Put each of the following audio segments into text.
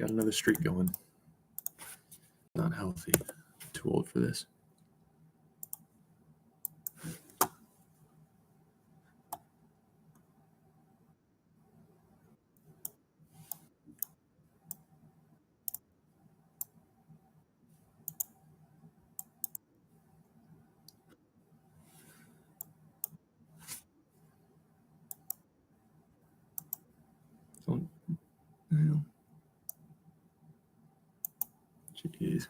got another streak going. Not healthy. Too old for this. Don't. Well, jeez.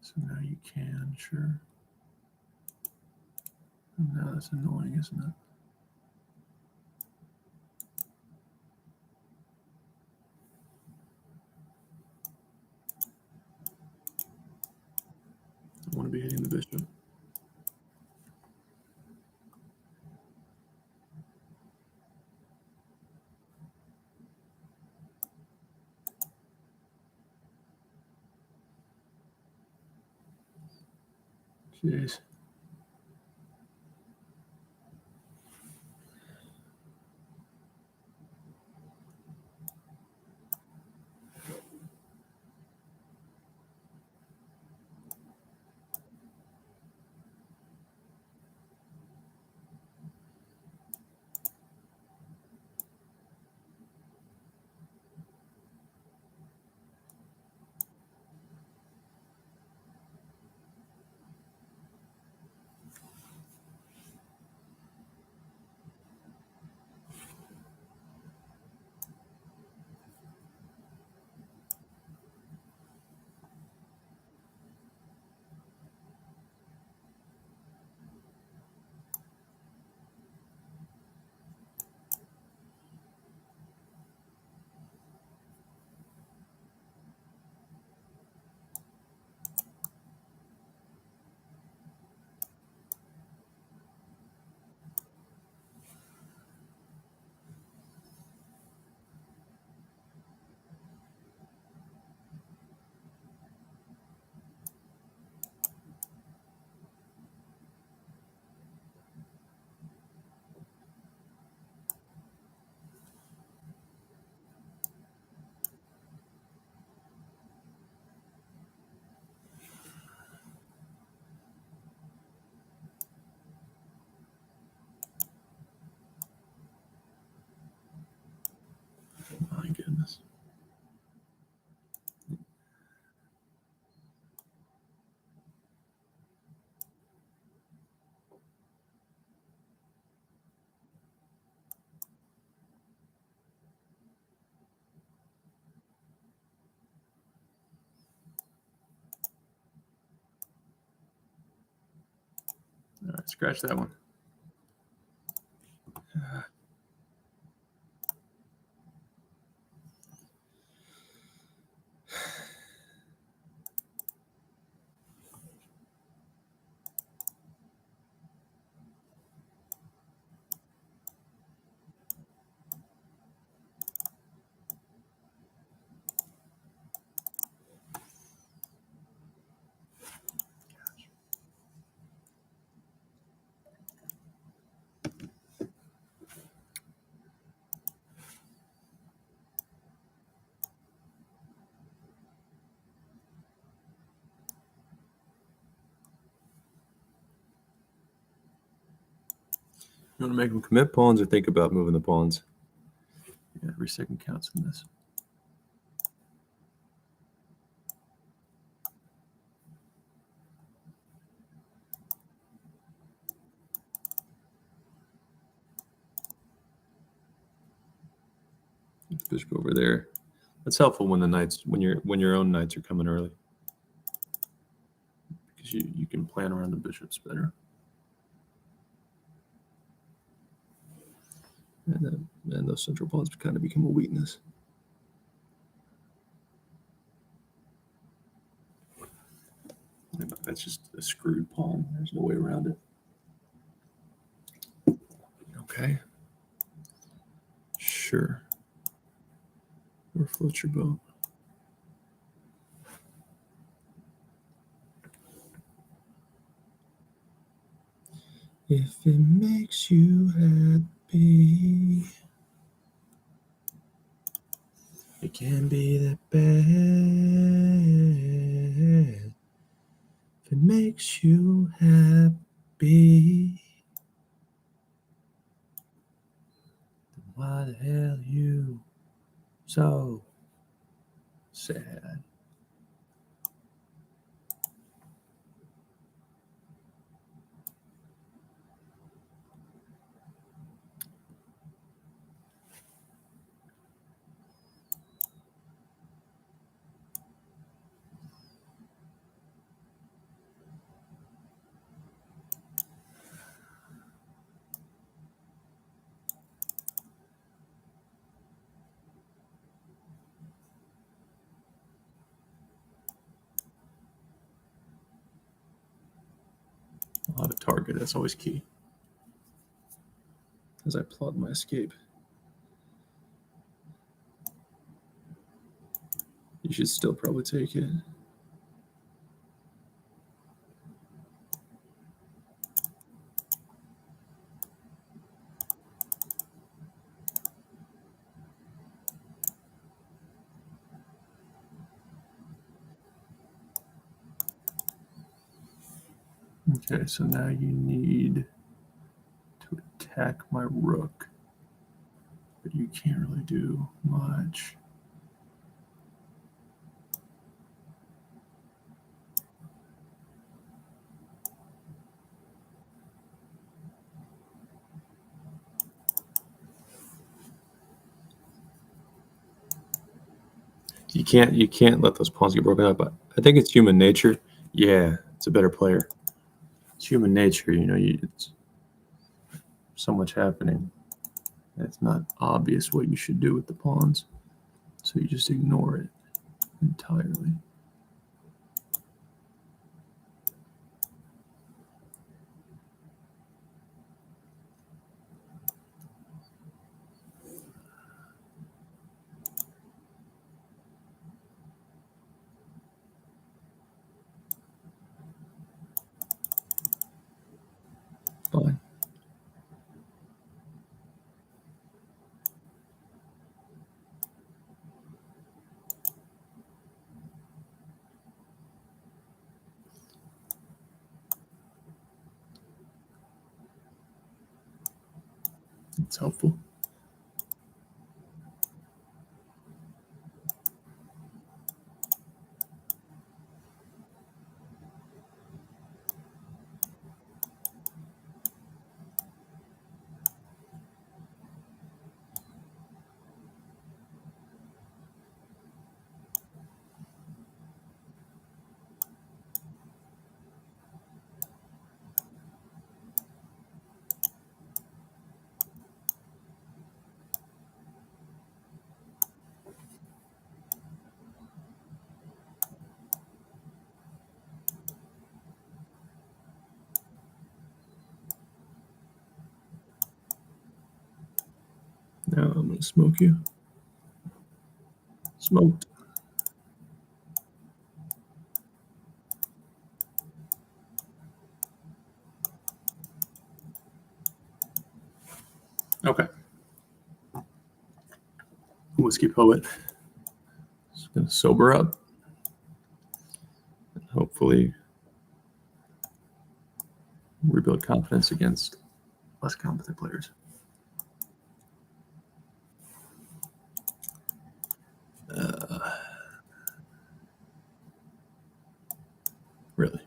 So now you can, sure. Now that's annoying, isn't it? I want to be hitting the bishop. Jeez. My goodness. All right, scratch that one. You want to make them commit pawns or think about moving the pawns? Yeah, every second counts in this. Bishop over there. That's helpful when the knights, when your own knights are coming early, because you can plan around the bishops better. And those central pawns kind of become a weakness. That's just a screwed pawn. There's no way around it. Okay. Sure. Or float your boat. If it makes you happy, it can be that bad. If it makes you happy, then why the hell you so sad? I'll have a target. That's always key. As I plot my escape. You should still probably take it. Okay, so now you need to attack my rook, but you can't really do much. You can't let those pawns get broken up. But I think it's human nature. Yeah, it's a better player. It's human nature, it's so much happening. It's not obvious what you should do with the pawns, so you just ignore it entirely. Fine. It's helpful. Now I'm going to smoke you. Smoked. Okay. Whiskey Poet. Just going to sober up. And hopefully rebuild confidence against less competent players. Really?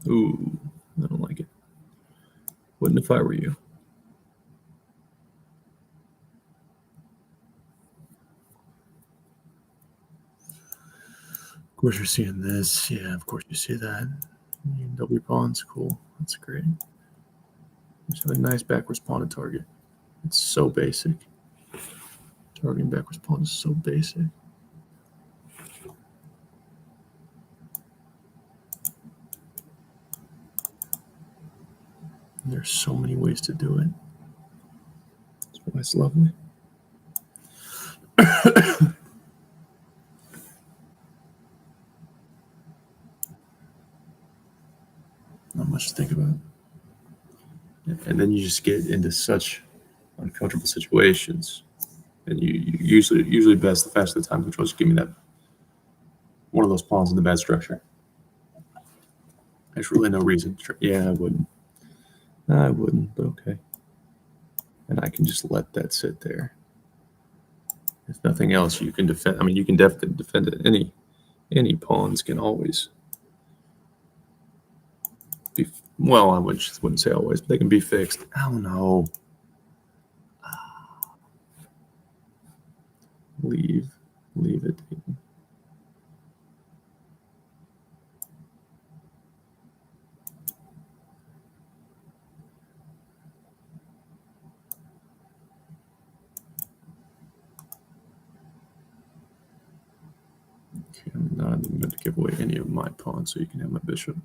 Ooh, I don't like it. Wouldn't if I were you. Of course you're seeing this. Yeah, of course you see that. Double your pawns, cool. That's great. Just have a nice backwards pawn to target. It's so basic. Targeting backwards pawn is so basic. And there's so many ways to do it. That's why it's lovely. Not much to think about. And then you just get into such uncomfortable situations. And you usually best the faster the time control. Just give me that one of those pawns in the bad structure. There's really no reason. Yeah, I wouldn't. I wouldn't, but okay. And I can just let that sit there. If nothing else, you can defend. I mean, you can definitely defend it. Any pawns can always be. Well, I wouldn't say always, but they can be fixed. Oh no. Leave it. Okay, I'm not even going to give away any of my pawns, so you can have my bishop.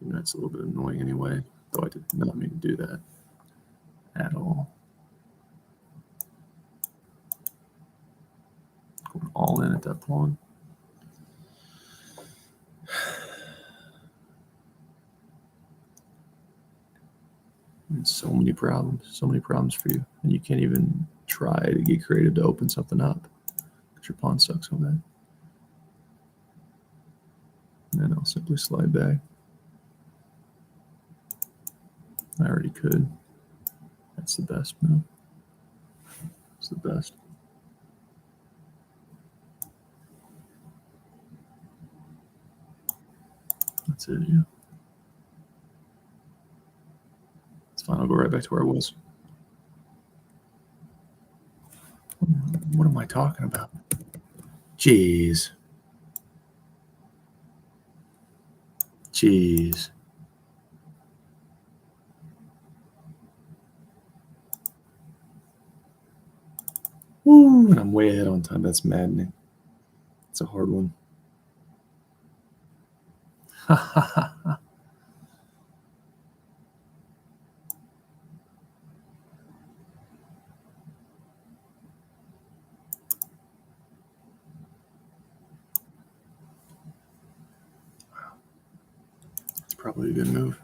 And that's a little bit annoying anyway, though I did not mean to do that at all. Going all in at that pawn. And so many problems for you. And you can't even try to get creative to open something up because your pawn sucks so bad. And then I'll simply slide back. I already could. That's the best move. It's the best. That's it, yeah. It's fine. I'll go right back to where I was. What am I talking about? Jeez. Woo, and I'm way ahead on time. That's maddening. It's a hard one. Ha ha ha ha. It's probably a good move,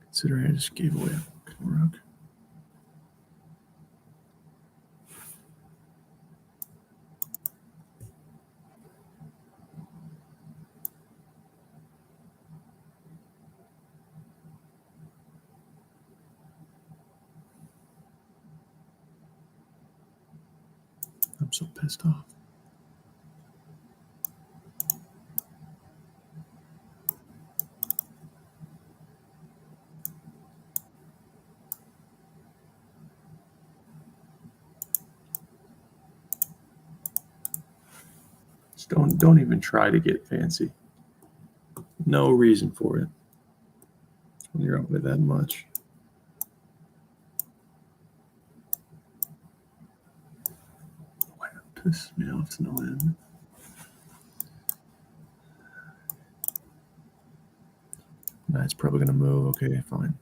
considering I just gave away a rook. I'm so pissed off. Just don't even try to get fancy. No reason for it when you're up by that much. Wow, pisses me off to no end. That's probably gonna move. Okay, fine.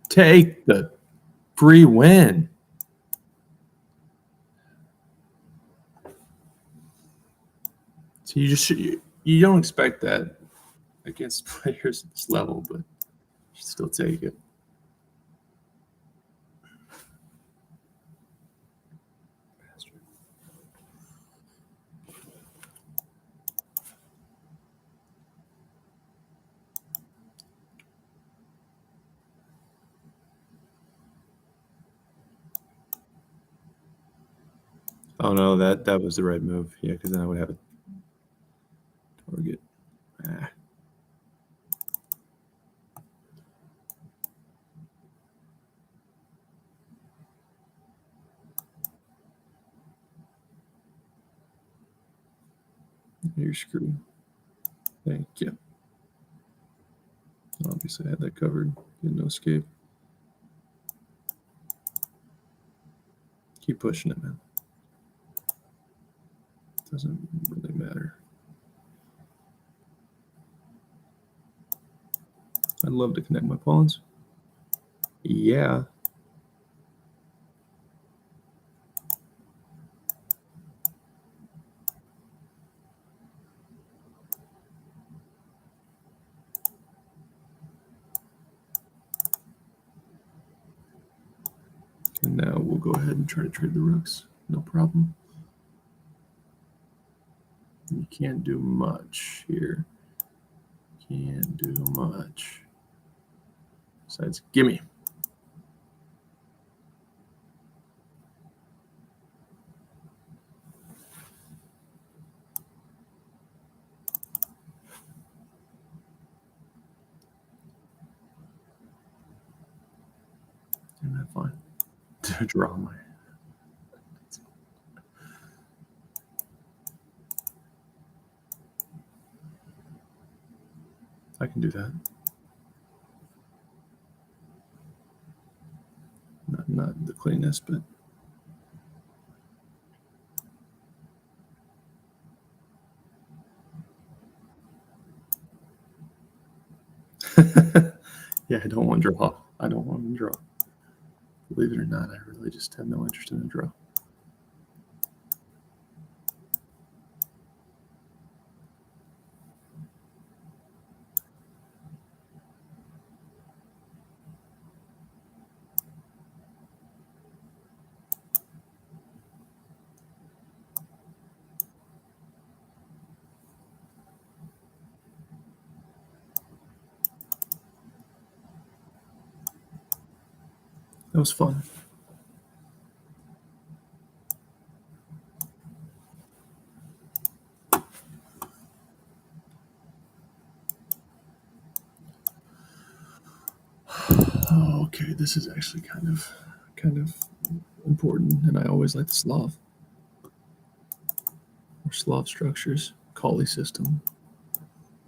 Take the free win. So you don't expect that against players at this level, but you should still take it. Oh no, that was the right move. Yeah, because then I would have a target. Ah. You're screwed. Thank you. Obviously, I had that covered. Get no escape. Keep pushing it, man. Doesn't really matter. I'd love to connect my pawns. Yeah. And now we'll go ahead and try to trade the rooks. No problem. You can't do much here. Can't do much. Besides, gimme. Isn't that fine? To draw my. I can do that. Not the cleanest, but. Yeah, I don't want to draw. I don't want to draw. Believe it or not, I really just have no interest in a draw. That was fun. Oh, okay, this is actually kind of important, and I always like the Slav or Slav structures. Collie system.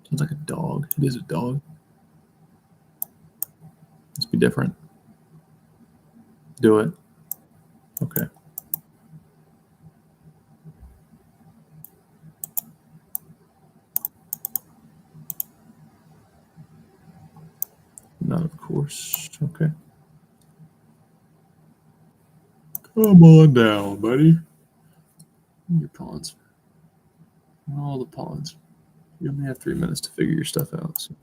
Sounds like a dog. It is a dog. Let's be different. Do it. Okay. Not of course. Okay. Come on down, buddy. Your pawns. All the pawns. You only have 3 minutes to figure your stuff out, so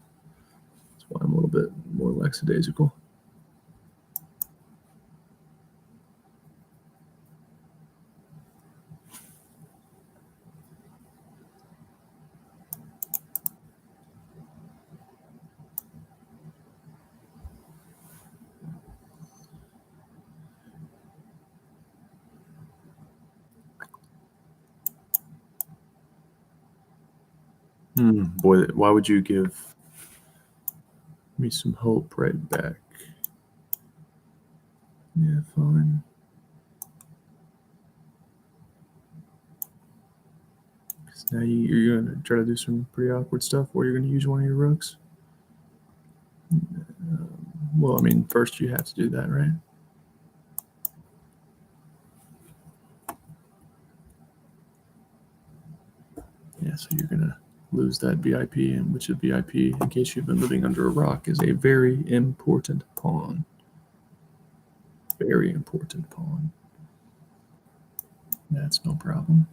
that's why I'm a little bit more lackadaisical. Boy, why would you give me some hope right back? Yeah, fine. Because now you're going to try to do some pretty awkward stuff where you're going to use one of your rooks. Well, I mean, first you have to do that, right? Yeah, so you're going to lose that VIP, and which is VIP, in case you've been living under a rock, is a very important pawn. Very important pawn. That's no problem.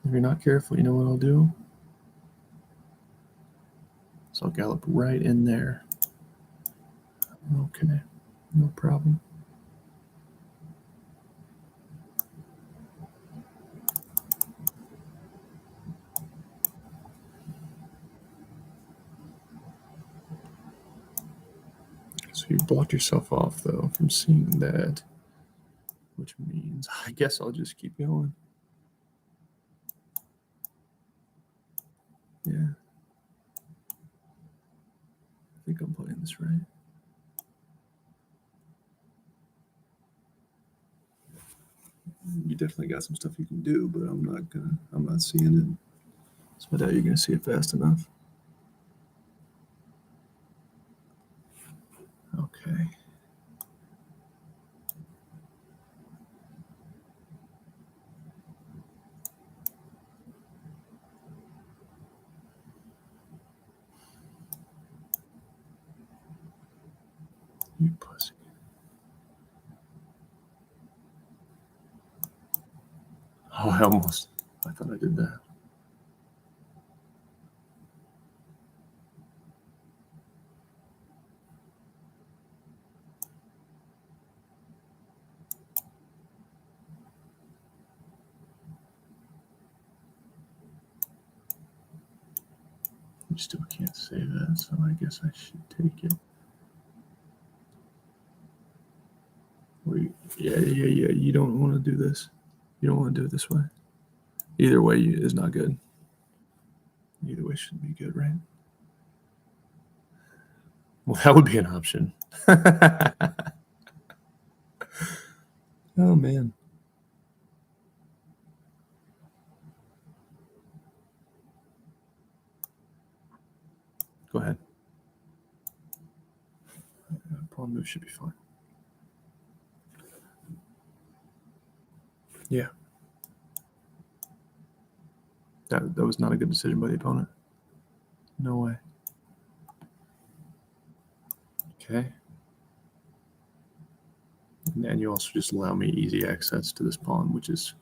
If you're not careful, you know what I'll do? So I'll gallop right in there. Okay, no problem. So you blocked yourself off, though, from seeing that, which which means I guess I'll just keep going. Yeah. I think I'm playing this right. You definitely got some stuff you can do, but I'm not seeing it. So I doubt you're gonna see it fast enough. Okay. You pussy. Oh, I thought I did that. You still can't say that, so I guess I should take it. Yeah. You don't want to do this. You don't want to do it this way. Either way is not good. Either way shouldn't be good, right? Well, that would be an option. Oh, man. Go ahead. Pawn move should be fine. Yeah. That was not a good decision by the opponent. No way. Okay. And you also just allow me easy access to this pawn, which is,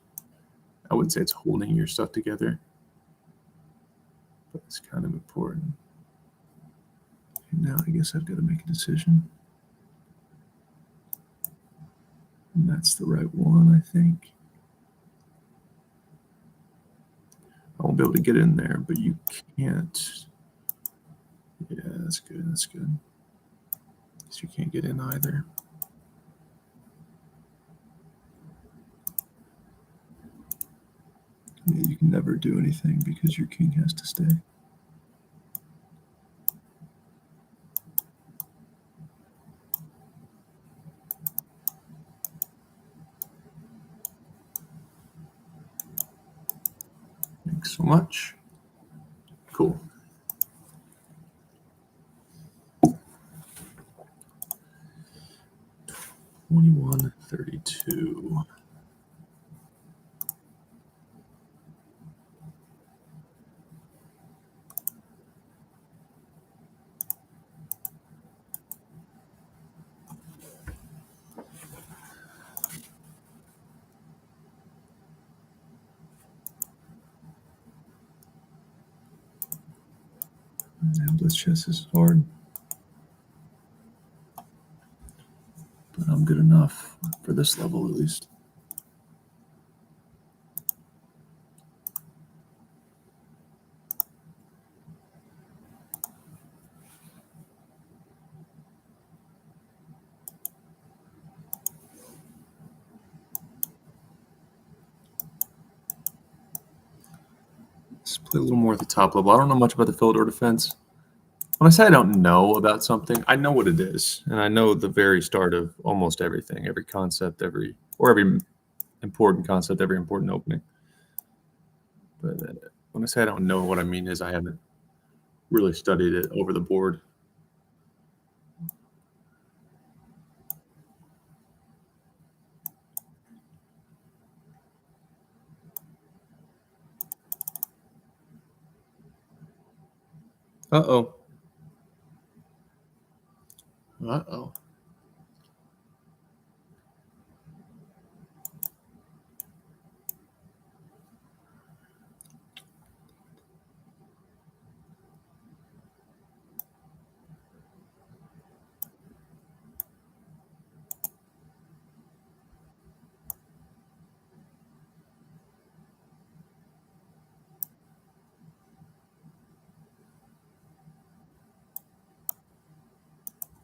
I wouldn't say it's holding your stuff together, but it's kind of important. And now I guess I've got to make a decision. And that's the right one, I think. I won't be able to get in there, but you can't. Yeah, that's good. That's good. So you can't get in either. Yeah, you can never do anything because your king has to stay. Thanks so much. Cool. $21.32. And Blitz chess is hard, but I'm good enough for this level at least. Let's play a little more at the top level. I don't know much about the Philidor defense. When I say I don't know about something, I know what it is, and I know the very start of almost everything, every concept, every important concept, every important opening. But when I say I don't know, what I mean is I haven't really studied it over the board. Uh-oh. Uh-oh.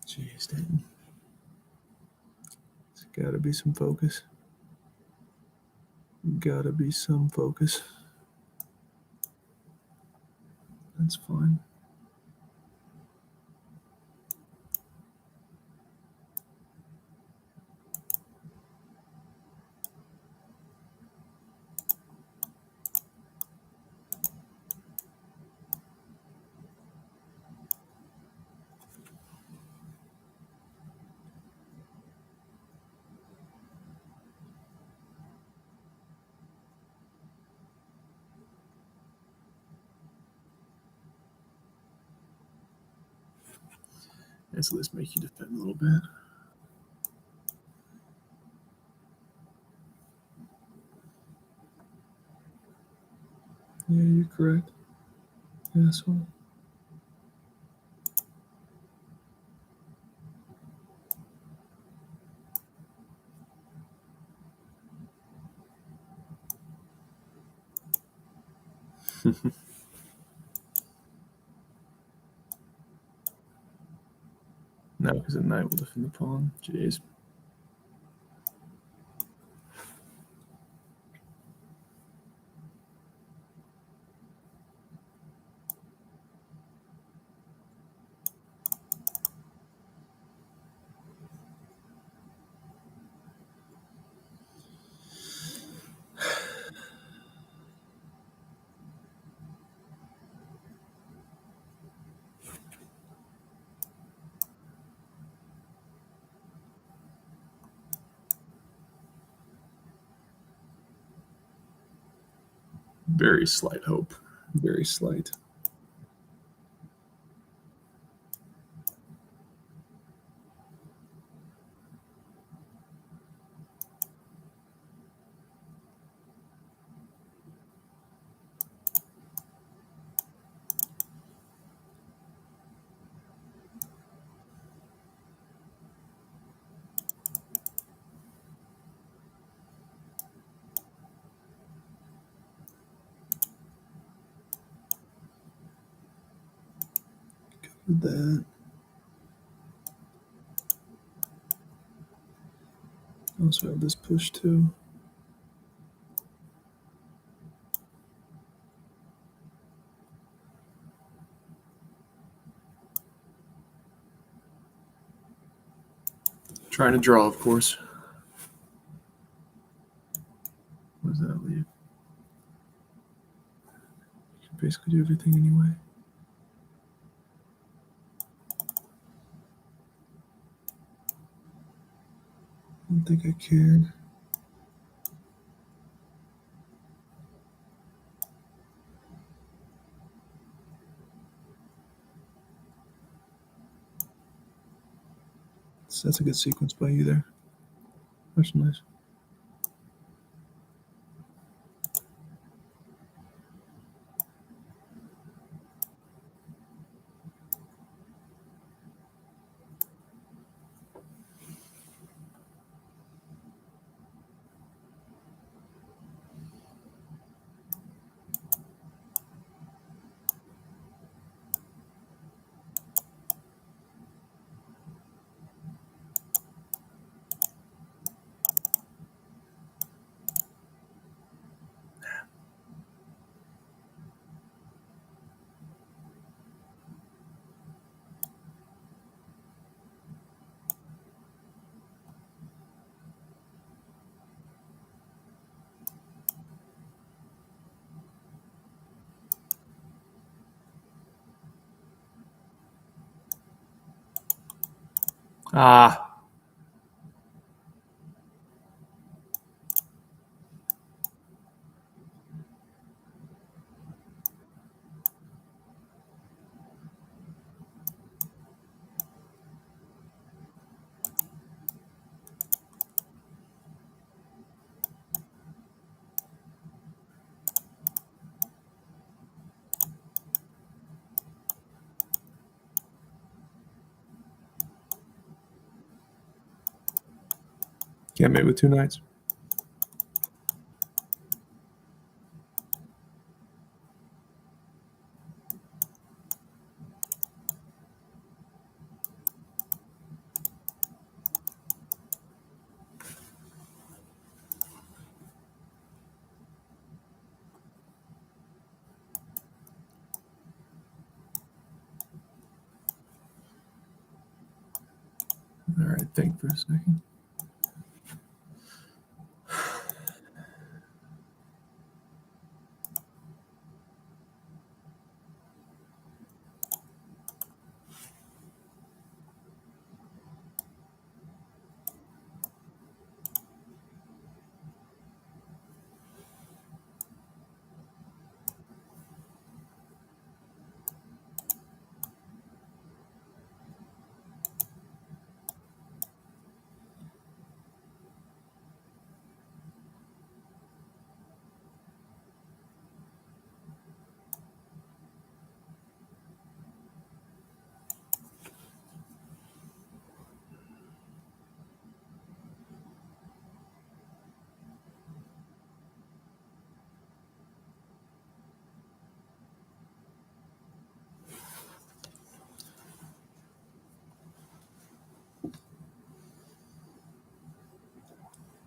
Jeez, Dayton. There's got to be some focus. gotta be some focus. That's fine. So let's make you defend a little bit. Yeah, you're correct. Asshole. No, because the knight will defend the pawn. Jeez. Very slight hope. Very slight. Covered that. Also have this push too. Trying to draw, of course. What does that leave? You can basically do everything anyway. I don't think I care. So that's a good sequence by you there. That's nice. Ah. Can't mate with two knights. All right, think for a second.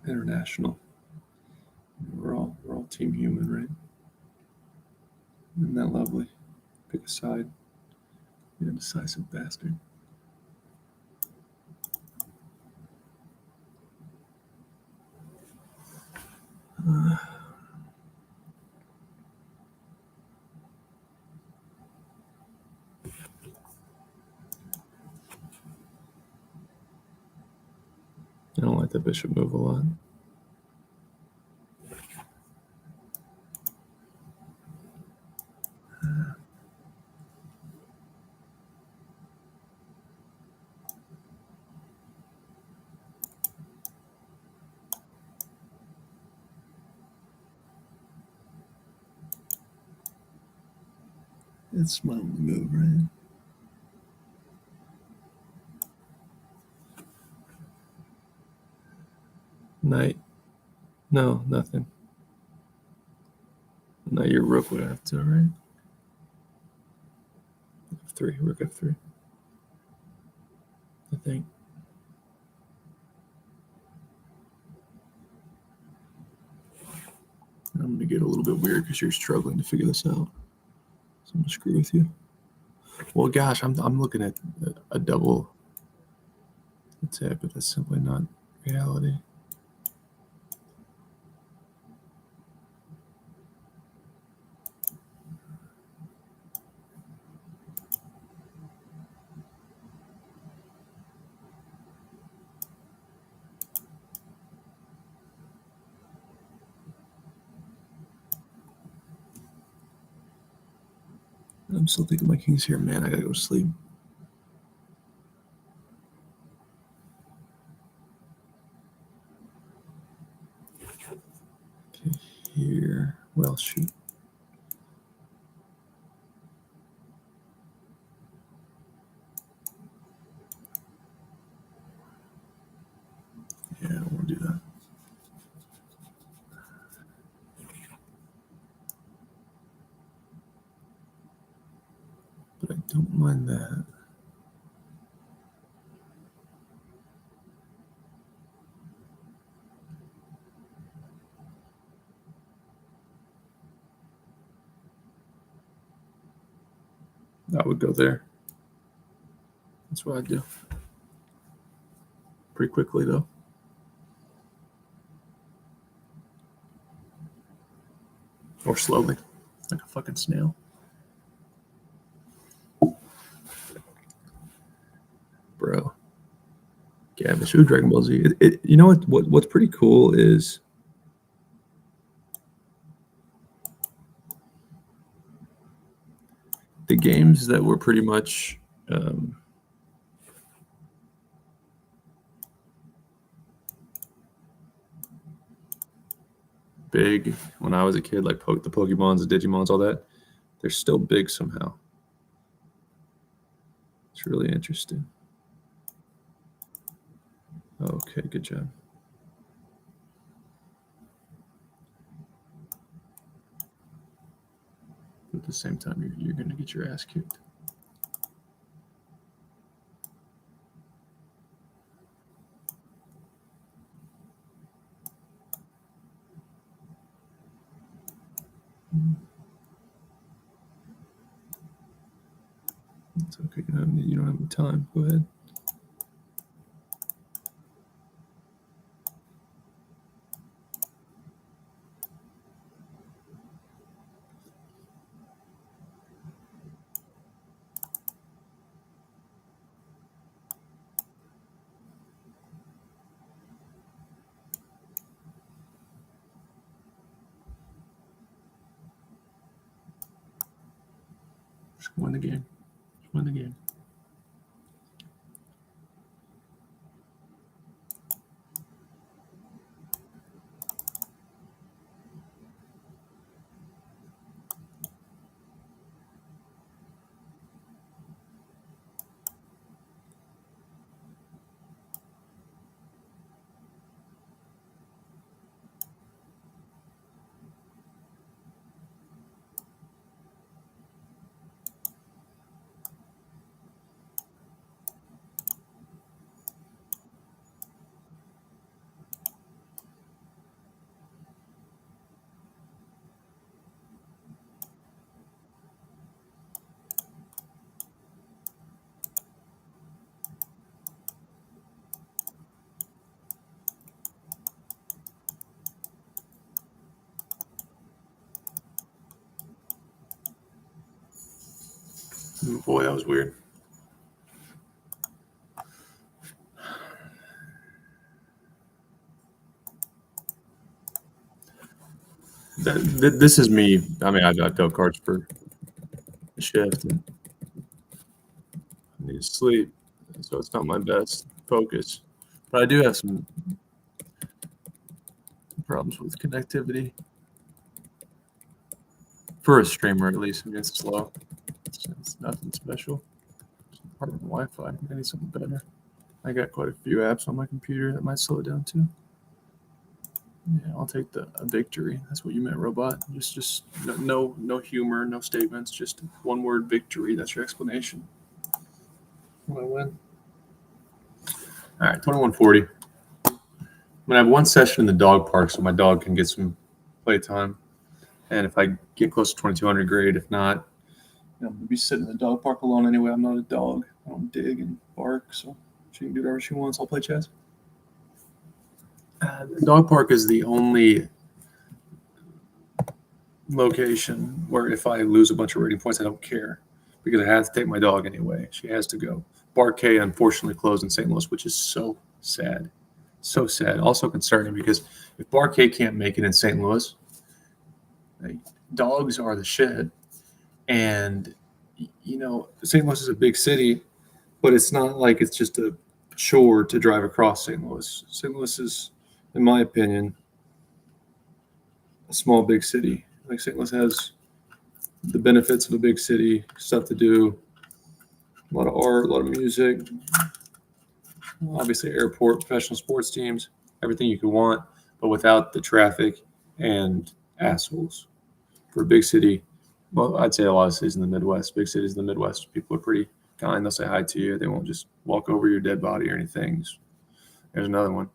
International. We're all team human, right? Isn't that lovely? Pick a side. You indecisive bastard. I don't like the bishop move a lot. It's my only move, right? Knight. No, nothing. Now your rook would have to, right? F3, rook F3. I think. I'm going to get a little bit weird because you're struggling to figure this out. So I'm going to screw with you. Well, gosh, I'm looking at a double attack, but that's simply not reality. I'm still thinking my king's here. Man, I gotta go to sleep. Okay, here. Well, shoot. Yeah, I don't want to do that. But I don't mind that. I would go there. That's what I'd do. Pretty quickly, though. Or slowly. Like a fucking snail. Bro. Yeah, but shoot Dragon Ball Z. You know what's pretty cool is the games that were pretty much big when I was a kid, like the Pokemons, the Digimons, all that. They're still big somehow. It's really interesting. Okay, good job. But at the same time, you're going to get your ass kicked. It's okay. You don't have any time. Go ahead. Win the game. Win the game. Boy, that was weird. This is me. I mean, I dealt cards for a shift. And I need to sleep, so it's not my best focus. But I do have some problems with connectivity. For a streamer, at least. I mean, it's slow. It's nothing special. It's part of Wi-Fi. I need something better. I got quite a few apps on my computer that might slow it down too. Yeah, I'll take a victory. That's what you meant, robot. Just no humor, no statements. Just one word, victory. That's your explanation. When I win. All right, 2140. I'm gonna have one session in the dog park so my dog can get some playtime. And if I get close to 2200, great. If not, I'm gonna be sitting in the dog park alone anyway. I'm not a dog. I don't dig and bark, so she can do whatever she wants. I'll play chess. The dog park is the only location where if I lose a bunch of rating points, I don't care because I have to take my dog anyway. She has to go. Barquet unfortunately closed in St. Louis, which is so sad. So sad. Also concerning because if Barquet can't make it in St. Louis, dogs are the shit. And, St. Louis is a big city, but it's not like it's just a chore to drive across St. Louis. St. Louis is, in my opinion, a small, big city. Like St. Louis has the benefits of a big city, stuff to do, a lot of art, a lot of music, obviously airport, professional sports teams, everything you could want, but without the traffic and assholes. For a big city, well, I'd say a lot of cities in the Midwest, big cities in the Midwest, people are pretty kind. They'll say hi to you. They won't just walk over your dead body or anything. There's another one.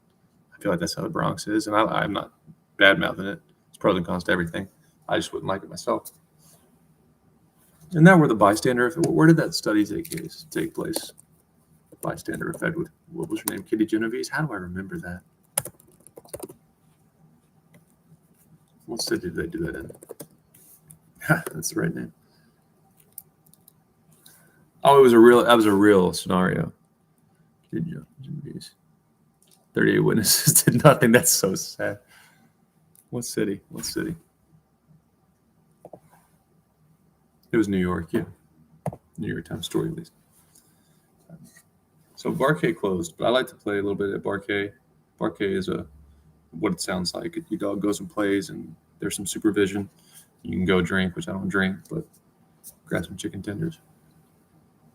I feel like that's how the Bronx is, and I'm not bad-mouthing it. It's pros and cons to everything. I just wouldn't like it myself. And now we're the bystander effect. Where did that study take place? Bystander effect with, what was her name? Kitty Genovese? How do I remember that? What city did they do that in? That's the right name. Oh, that was a real scenario. Kitty Genovese. 38 witnesses did nothing. That's so sad. What city? It was New York, yeah. New York Times story, at least. So Barquet closed, but I like to play a little bit at Barquet. Barquet is what it sounds like. Your dog goes and plays, and there's some supervision. You can go drink, which I don't drink, but grab some chicken tenders,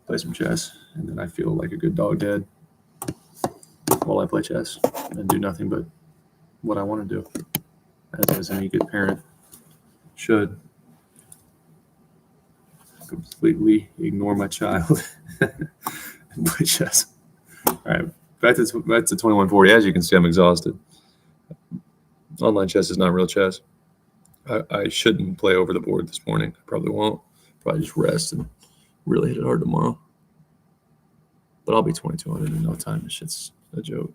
play some chess, and then I feel like a good dog dad while I play chess and do nothing but what I want to do, as any good parent should. Completely ignore my child and play chess. All right, back to 2140. As you can see, I'm exhausted. Online chess is not real chess. I shouldn't play over the board this morning. I probably won't. Probably just rest and really hit it hard tomorrow. But I'll be 2200 in no time. This shit's a joke.